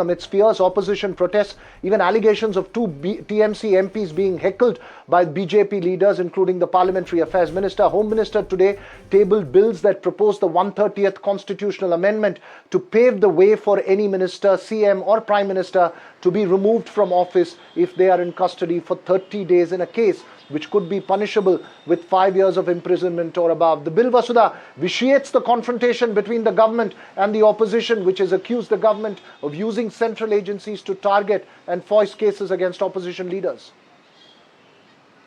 amidst fierce opposition protests, even allegations of two TMC MPs being heckled by BJP leaders, including the Parliamentary Affairs Minister. Home Minister today tabled bills that propose the 130th constitutional amendment to pave the way for any minister, CM or Prime Minister to be removed from office if they are in custody for 30 days in a case which could be punishable with 5 years of imprisonment or above. The bill, Vasudha, vitiates the confrontation between the government and the opposition, which has accused the government of using central agencies to target and foist cases against opposition leaders.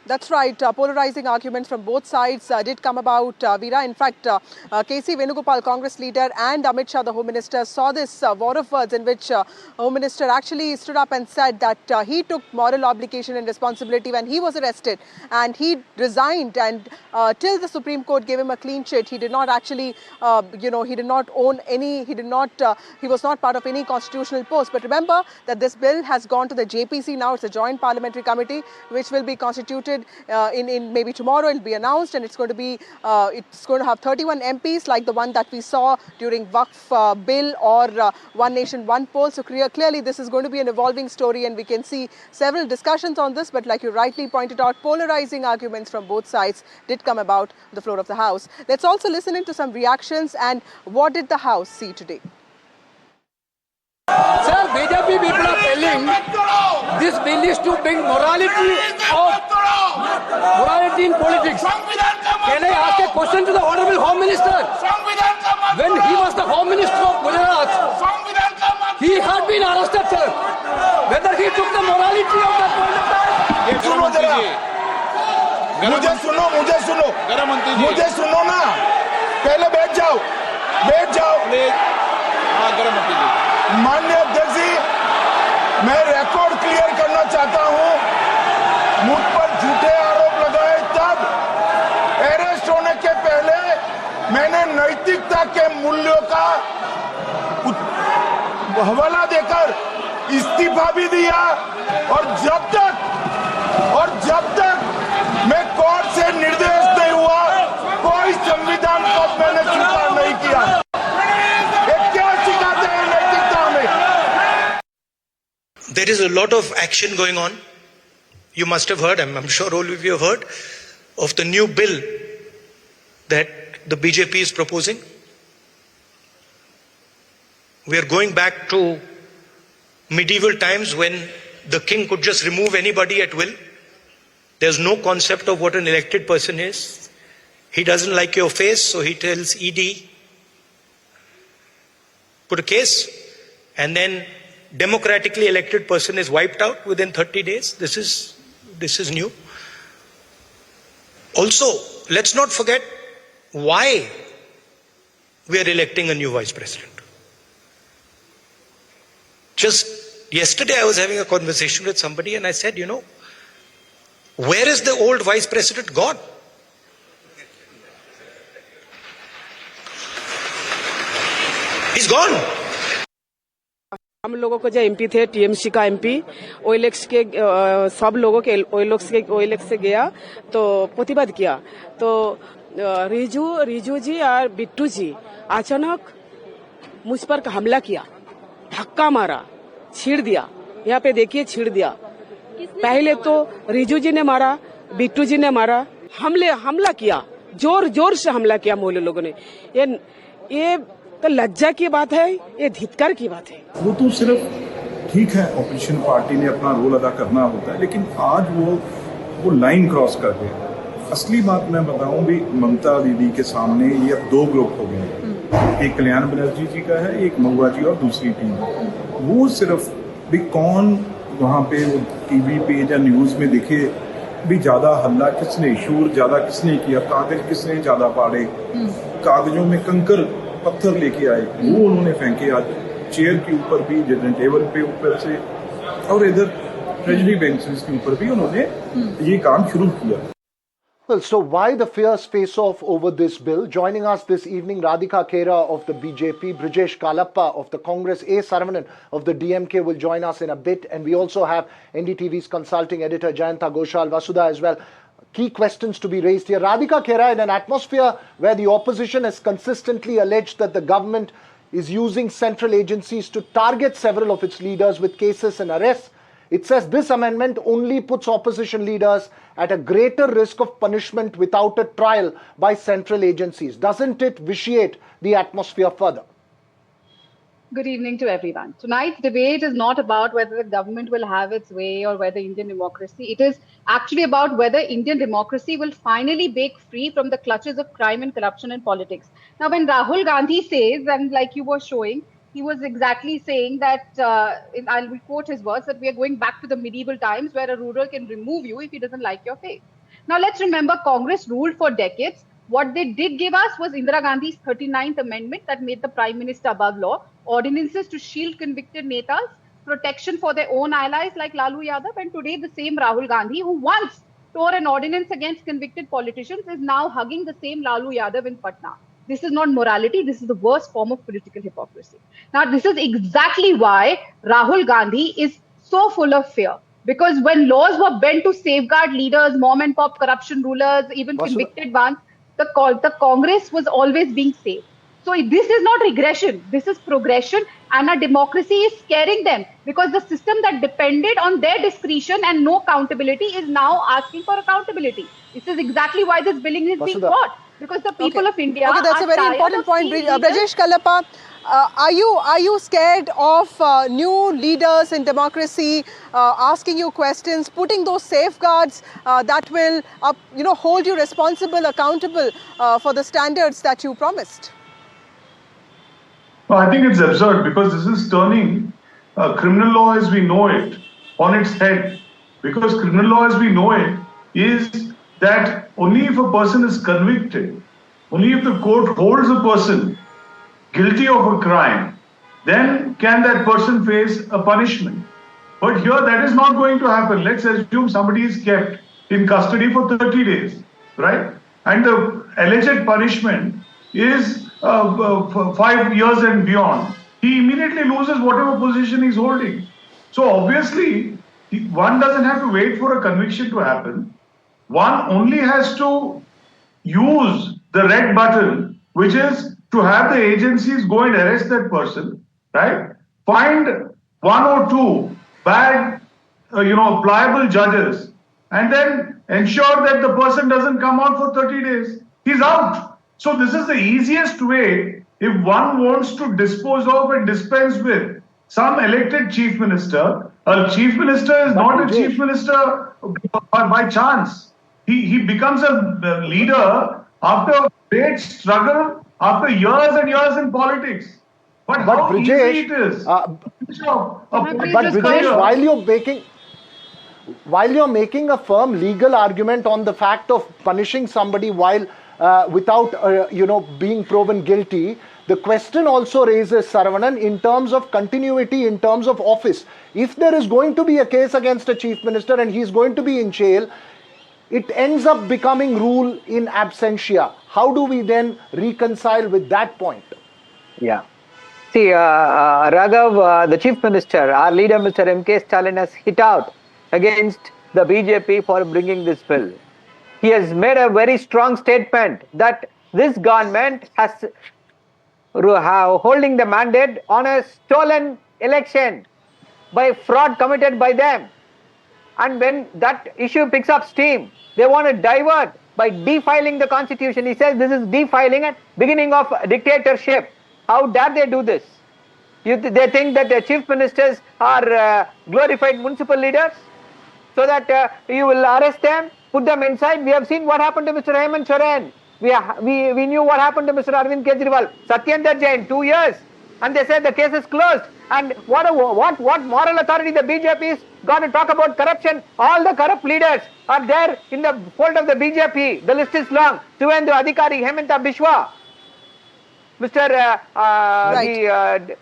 That's right. Polarizing arguments from both sides did come about, Veera. In fact, KC Venugopal, Congress leader, and Amit Shah, the Home Minister, saw this war of words in which Home Minister actually stood up and said that he took moral obligation and responsibility when he was arrested, and he resigned, and till the Supreme Court gave him a clean sheet, he did not actually, he did not own any, he was not part of any constitutional post. But remember that this bill has gone to the JPC now. It's a joint parliamentary committee which will be constituted in maybe tomorrow. It'll be announced, and it's going to have 31 MPs like the one that we saw during Waqf bill or One Nation One Poll. So clearly this is going to be an evolving story, and we can see several discussions on this. But like you rightly pointed out, polarizing arguments from both sides did come about the floor of the House. Let's also listen into some reactions and what did the House see today. Sir, BJP people are telling this bill is to bring morality in politics. Can I ask a question to the Honorable Home Minister? When he was the Home Minister of Gujarat, he had been arrested, sir. Whether he took the morality of that point of time? मुझे सुनो ना, पहले बैठ जाओ. माननीय अध्यक्ष जी, मैं record clear करना चाहता हूं. मुझ पर झूठे आरोप लगाए तब अरेस्ट होने के पहले मैंने नैतिकता के मूल्यों का हवाला देकर इस्तीफा भी दिया, और जब तक मैं कोर्ट से निर्देश नहीं हुआ, कोई संविधान को मैंने स्वीकार नहीं किया. There is a lot of action going on. You must have heard, I'm sure all of you have heard, of the new bill that the BJP is proposing. We are going back to medieval times when the king could just remove anybody at will. There's no concept of what an elected person is. He doesn't like your face, so he tells ED, put a case, and then democratically elected person is wiped out within 30 days. This is new. Also, let's not forget why we are electing a new vice president. Just yesterday I was having a conversation with somebody and I said, where is the old vice president gone? He's gone. हम लोगों को जो MP थे, TMC का MP, OLX के सब लोगों के ओएलएक्स से गया तो प्रतिवाद किया. तो रिजू जी और बिट्टू जी अचानक मुझ पर हमला किया, धक्का मारा, छीड़ दिया. यहाँ पे देखिए, छीड़ दिया. पहले तो रिजू जी ने मारा, बिट्टू जी ने मारा, हमला किया, जोर से हमला किया मोहल्ले लोगों ने. ये तो लज्जा की बात है, ये धिक्कार की बात है. वो तो सिर्फ ठीक है, ऑपोजिशन पार्टी ने अपना रोल अदा करना होता है, लेकिन आज वो लाइन क्रॉस कर गए. असली बात मैं बताऊं भी, ममता दीदी के सामने ये अब दो ग्रुप हो गए. एक कल्याण बनर्जी जी का है, एक महुआ जी और दूसरी टीम. वो सिर्फ भी कौन वहाँ पे टीवी पे या न्यूज में दिखे भी ज्यादा हल्ला किसने, शोर ज्यादा किसने किया, कागज किसने ज्यादा पाड़े, कागजों में कंकर पत्थर लेके आए, वो उन्होंने फेंके आज चेयर के ऊपर भी, जजमेंट टेबल पे ऊपर से, और इधर ट्रेजरी बेंचेस के ऊपर भी उन्होंने ये काम शुरू किया. Well, so why the fierce face-off over this bill? Joining us this evening, Radhika Khera of the BJP, Brijesh Kalappa of the Congress, A. Saravanan of the DMK will join us in a bit, and we also have NDTV's consulting editor Jayanta Ghoshal, Vasudha as well. Key questions to be raised here. Radhika Khera, in an atmosphere where the opposition has consistently alleged that the government is using central agencies to target several of its leaders with cases and arrests. It says this amendment only puts opposition leaders at a greater risk of punishment without a trial by central agencies. Doesn't it vitiate the atmosphere further? Good evening to everyone. Tonight's debate is not about whether the government will have its way or whether Indian democracy. It is actually about whether Indian democracy will finally break free from the clutches of crime and corruption in politics. Now, when Rahul Gandhi says, and like you were showing, he was exactly saying that, I'll quote his words, that we are going back to the medieval times where a ruler can remove you if he doesn't like your face. Now, let's remember Congress ruled for decades. What they did give us was Indira Gandhi's 39th Amendment that made the Prime Minister above law, ordinances to shield convicted netas, protection for their own allies like Lalu Yadav, and today the same Rahul Gandhi, who once tore an ordinance against convicted politicians, is now hugging the same Lalu Yadav in Patna. This is not morality. This is the worst form of political hypocrisy. Now, this is exactly why Rahul Gandhi is so full of fear. Because when laws were bent to safeguard leaders, mom and pop corruption rulers, even convicted ones, the Congress was always being safe. So this is not regression. This is progression. And our democracy is scaring them because the system that depended on their discretion and no accountability is now asking for accountability. This is exactly why this billing is being brought. Because the people of India Okay, that's a very important point. Brajesh Kallappa, are you scared of new leaders in democracy asking you questions, putting those safeguards that will hold you responsible, accountable for the standards that you promised? I think it's absurd because this is turning criminal law as we know it on its head. Because criminal law as we know it is that only if a person is convicted, only if the court holds a person guilty of a crime, then can that person face a punishment. But here that is not going to happen. Let's assume somebody is kept in custody for 30 days, right? And the alleged punishment is 5 years and beyond. He immediately loses whatever position he's holding. So obviously, one doesn't have to wait for a conviction to happen. One only has to use the red button, which is to have the agencies go and arrest that person, right? Find one or two bad, pliable judges, and then ensure that the person doesn't come out for 30 days. He's out. So this is the easiest way if one wants to dispose of and dispense with some elected chief minister. A chief minister is not a chief minister by chance. He becomes a leader after a great struggle, after years and years in politics. But how easy it is. But Brajesh, while you're making a firm legal argument on the fact of punishing somebody while without being proven guilty, the question also raises, Saravanan, in terms of continuity, in terms of office. If there is going to be a case against a chief minister and he's going to be in jail, it ends up becoming rule in absentia. How do we then reconcile with that point? Yeah. See, Raghav, the chief minister, our leader, Mr. M.K. Stalin, has hit out against the BJP for bringing this bill. He has made a very strong statement that this government has holding the mandate on a stolen election by fraud committed by them. And when that issue picks up steam, they want to divert by defiling the constitution. He says this is defiling and beginning of dictatorship. How dare they do this? They think that the chief ministers are glorified municipal leaders so that you will arrest them, put them inside. We have seen what happened to Mr. Hemant Soren. We knew what happened to Mr. Arvind Kejriwal. Satyendra Jain, 2 years. And they said the case is closed. And what moral authority the BJP is going to talk about corruption? All the corrupt leaders are there in the fold of the BJP. The list is long. Shivendra Adhikari, Hemanta Biswa, Mr.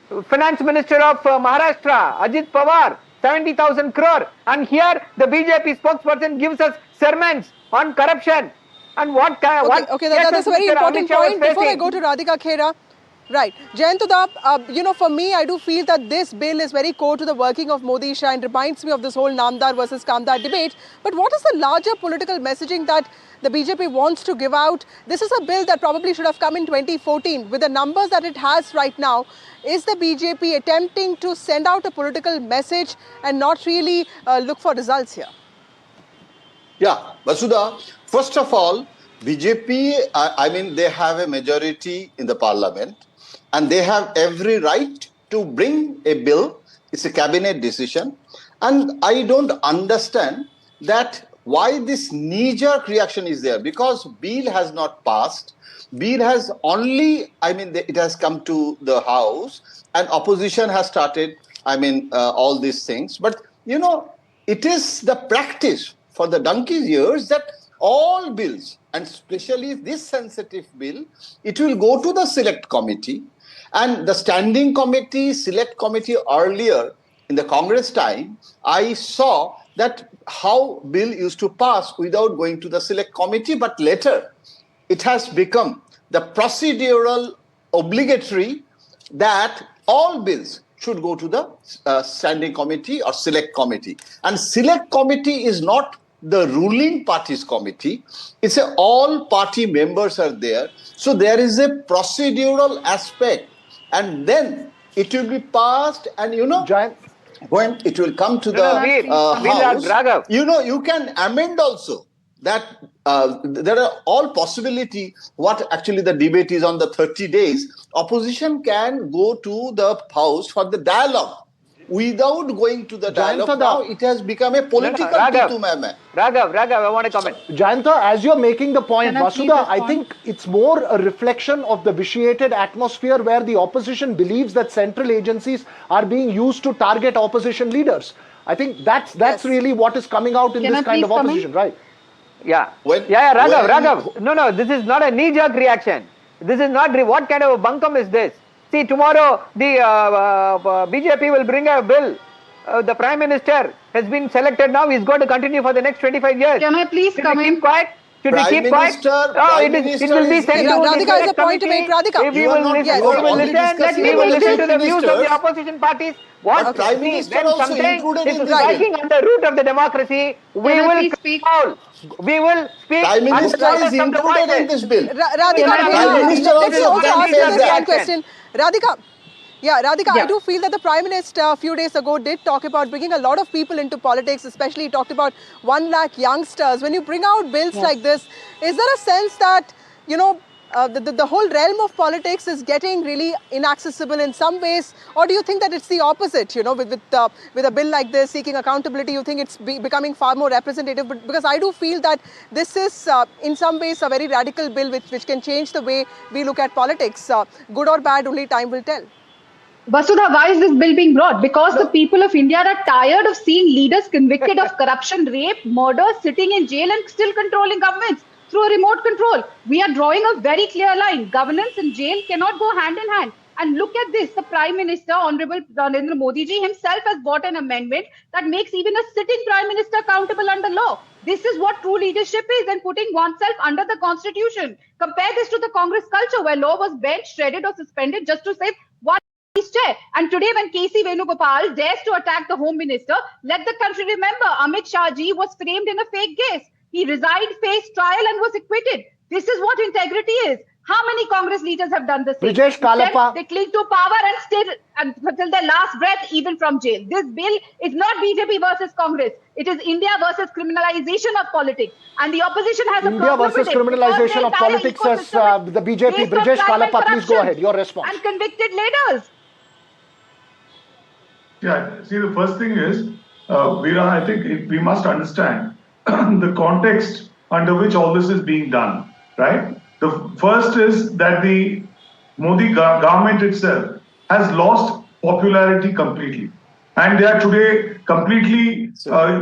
The Finance Minister of Maharashtra, Ajit Pawar, 70,000 crore. And here the BJP spokesperson gives us sermons on corruption. And Okay, that's a very important point. Before I go to Radhika Khera, Right. Jayantuda, for me, I do feel that this bill is very core to the working of Modi Shah and reminds me of this whole Namdar versus Kamdar debate. But what is the larger political messaging that the BJP wants to give out? This is a bill that probably should have come in 2014. With the numbers that it has right now, is the BJP attempting to send out a political message and not really look for results here? Yeah, Vasudha, first of all, BJP, I mean, they have a majority in the parliament and they have every right to bring a bill. It's a cabinet decision. And I don't understand that why this knee-jerk reaction is there, because bill has not passed. Bill has only, I mean, it has come to the House and opposition has started, all these things. But, it is the practice for the donkey's years that all bills, and especially this sensitive bill, it will go to the select committee. And the standing committee, select committee earlier in the Congress time, I saw that how bill used to pass without going to the select committee, but later it has become the procedural obligatory that all bills should go to the standing committee or select committee. And select committee is not the ruling party's committee. It's all party members are there. So there is a procedural aspect. And then it will be passed and, when it will come to the House, you can amend also. That there are all possibility what actually the debate is on the 30 days. Opposition can go to the House for the dialogue. Without going to the dialogue, now it has become a political Raghav, I want to comment. Jayanta, as you're making the point, Vasudha, I think it's more a reflection of the vitiated atmosphere where the opposition believes that central agencies are being used to target opposition leaders. I think that's really what is coming out in this kind of opposition, right? Yeah. Raghav. No, this is not a knee-jerk reaction. This is not, what kind of a bunkum is this? See, tomorrow the BJP will bring a bill. The Prime Minister has been selected now. He's going to continue for the next 25 years. Can I please come in? Keep quiet? Should we keep quiet? It will be sent to Radhika has a point to make. Radhika. We will listen to the views of the opposition parties. What Prime Minister also included in is striking on the root of the democracy, we will speak. We will speak. Prime Minister is included in this bill. Radhika, Prime Minister also ask says this that. question. Radhika, I do feel that the Prime Minister a few days ago did talk about bringing a lot of people into politics, especially he talked about 1 lakh youngsters. When you bring out bills like this, is there a sense that, the whole realm of politics is getting really inaccessible in some ways? Or do you think that it's the opposite, with a bill like this, seeking accountability, you think it's becoming far more representative? But because I do feel that this is, in some ways, a very radical bill which can change the way we look at politics. Good or bad, only time will tell. Vasudha, why is this bill being brought? Because the people of India are tired of seeing leaders convicted of corruption, rape, murder, sitting in jail and still controlling governments through a remote control. We are drawing a very clear line. Governance and jail cannot go hand in hand. And look at this, the Prime Minister, Honorable Narendra Modi ji himself has brought an amendment that makes even a sitting Prime Minister accountable under law. This is what true leadership is, and putting oneself under the Constitution. Compare this to the Congress culture where law was bent, shredded or suspended just to save one chair. And today when KC Venugopal dares to attack the Home Minister, let the country remember Amit Shah ji was framed in a fake case. He resigned, faced trial and was acquitted. This is what integrity is. How many Congress leaders have done the same? They cling to power and stay until their last breath, even from jail. This bill is not BJP versus Congress. It is India versus criminalization of politics. And the opposition has a India problem versus with it criminalization of politics, says the BJP. Brijesh Kalapa, please go ahead. Your response. And convicted leaders. Yeah, see, the first thing is, Veera, I think we must understand the context under which all this is being done, right? The first is that the Modi government itself has lost popularity completely. And they are today completely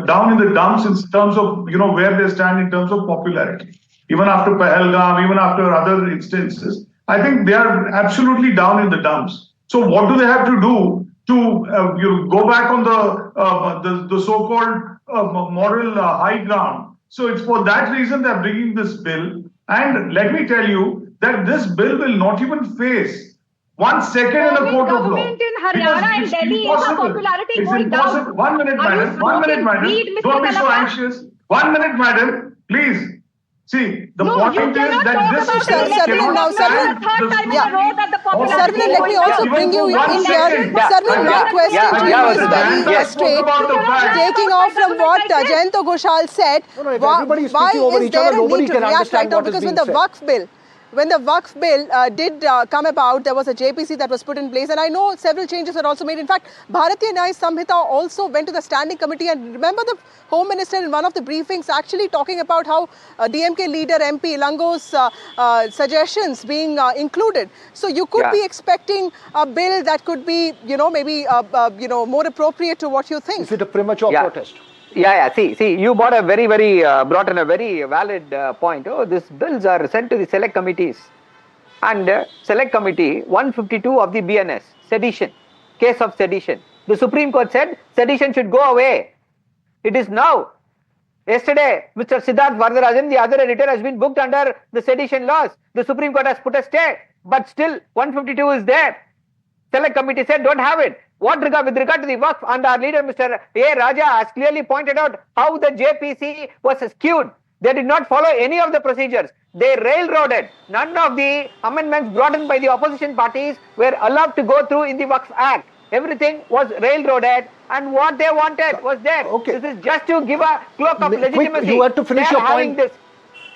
down in the dumps in terms of, where they stand in terms of popularity. Even after Pahalgam, even after other instances, I think they are absolutely down in the dumps. So what do they have to do to go back on the so-called moral high ground? So it's for that reason they're bringing this bill. And let me tell you that this bill will not even face 1 second in a court of law. Government in Haryana and It's Delhi is our impossible. popularity It's going down. impossible. 1 minute, Are you madam. 1 minute, smoking madam. weed, Mr. Don't be so Kalapa? anxious. 1 minute, madam. Please. See, the No, you point is cannot that talk this about system election. cannot now, stand the third the time in a row that the popularity Sarvin, let me going also down. bring you Even for in 1 here. second. Sarvin, my question to you is very straight. About the fact. Taking off from what Jayanto Ghoshal said, No, if everybody is why speaking over is each other, there a nobody need to can react understand right now? what is Because being said. when the Waqf bill did come about, there was a JPC that was put in place, and I know several changes were also made. In fact, Bharatiya Nyaya Samhita also went to the standing committee, and remember the Home Minister in one of the briefings actually talking about how DMK leader MP Lango's suggestions being included. So you could be expecting a bill that could be, maybe more appropriate to what you think. Is it a premature protest? See, you brought in a very valid point. Oh, these bills are sent to the select committees. And select committee 152 of the BNS, sedition, case of sedition. The Supreme Court said sedition should go away. It is now. Yesterday, Mr. Siddharth Varadarajan, the other editor, has been booked under the sedition laws. The Supreme Court has put a stay, but still 152 is there. Select committee said don't have it. With regard to the Waqf, and our leader, Mr. A. Raja, has clearly pointed out how the JPC was skewed. They did not follow any of the procedures. They railroaded. None of the amendments brought in by the opposition parties were allowed to go through in the Waqf Act. Everything was railroaded, and what they wanted was there. Okay. This is just to give a cloak of legitimacy. Quick, you had to finish your point. This.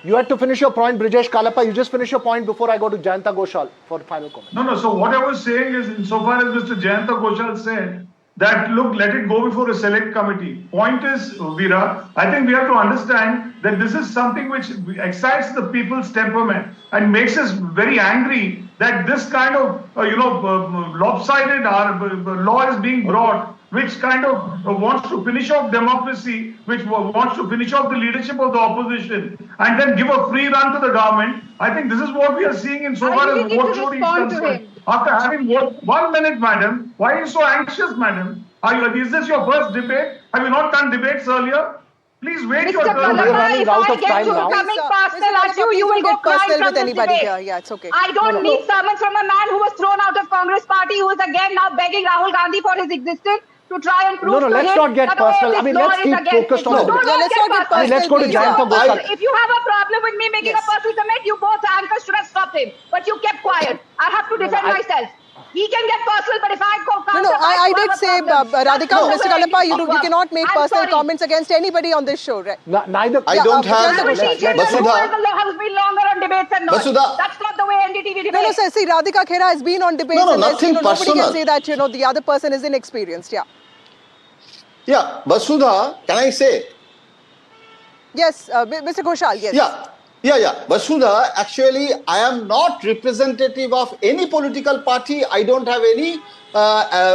You had to finish your point, Brijesh Kalapa. You just finish your point before I go to Jayanta Ghoshal for final comment. No. So what I was saying is, insofar as Mr. Jayanta Ghoshal said that, look, let it go before a select committee. Point is, Veera, I think we have to understand that this is something which excites the people's temperament and makes us very angry that this kind of, lopsided law is being brought, which kind of wants to finish off democracy, which wants to finish off the leadership of the opposition, and then give a free run to the government. I think this is what we are seeing insofar as vote choring is concerned. After having 1 minute, madam, why are you so anxious, madam? Is this your first debate? Have you not done debates earlier? Please wait your turn. We are running out of time now. Coming personal at you, you will go crying from with this anybody debate. here. Yeah, it's okay. I don't need sermons from a man who was thrown out of Congress party, who is again now begging Rahul Gandhi for his existence to try and prove to let's him not get that personal. this I mean, law let's is keep against focused it. on No, the don't let's not get personal. let's go to please. Jayanta Ghoshal. If you have a problem with me making a personal comment, you both anchors should have stopped him. But you kept quiet. I have to defend myself. He can get personal, but if I go counter, I did say, Radhika, Mr. Kalapa, you cannot make personal comments against anybody on this show, right? Neither. I don't have. Basudha has been longer on debates and not. Basudha. That's not the way NDTV debates. No, sir. See, Radhika Khera has been on debates, No, and nothing nobody can personal. say that the other person is inexperienced. Yeah. Yeah, Basudha, can I say? Yes, Mr. Ghoshal. Yes. Yeah. Basudha, actually, I am not representative of any political party. I don't have any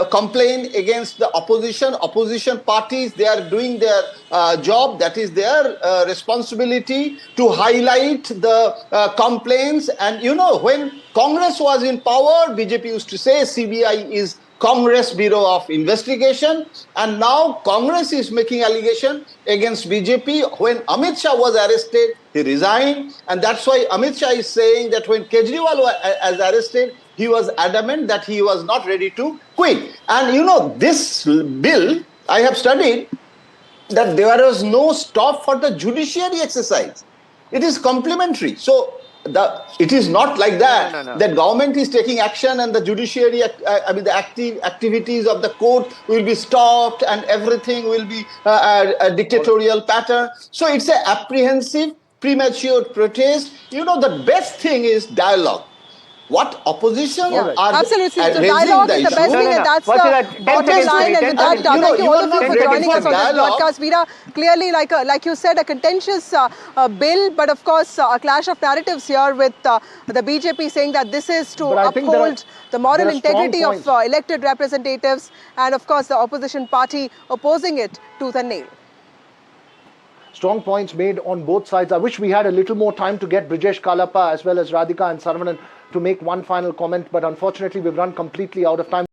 complaint against the opposition. Opposition parties, they are doing their job. That is their responsibility to highlight the complaints. And when Congress was in power, BJP used to say CBI is Congress Bureau of Investigation, and now Congress is making allegation against BJP. When Amit Shah was arrested, he resigned, and that's why Amit Shah is saying that when Kejriwal was arrested, he was adamant that he was not ready to quit. And this bill, I have studied that there was no stop for the judiciary exercise. It is complementary. So it is not like that. No. That government is taking action and the judiciary, the activities of the court will be stopped and everything will be a dictatorial pattern. So it's an apprehensive, premature protest. The best thing is dialogue. What opposition are absolutely. So raising dialogue the is the issue. best thing, and that's the bottom line. And with that, thank you all of you for joining us on this broadcast. Veera, clearly, like you said, a contentious bill, but of course, a clash of narratives here with the BJP saying that this is to uphold the moral integrity of elected representatives, and of course, the opposition party opposing it tooth and nail. Strong points made on both sides. I wish we had a little more time to get Brijesh Kalapa as well as Radhika and Saravanan to make one final comment, but unfortunately we've run completely out of time.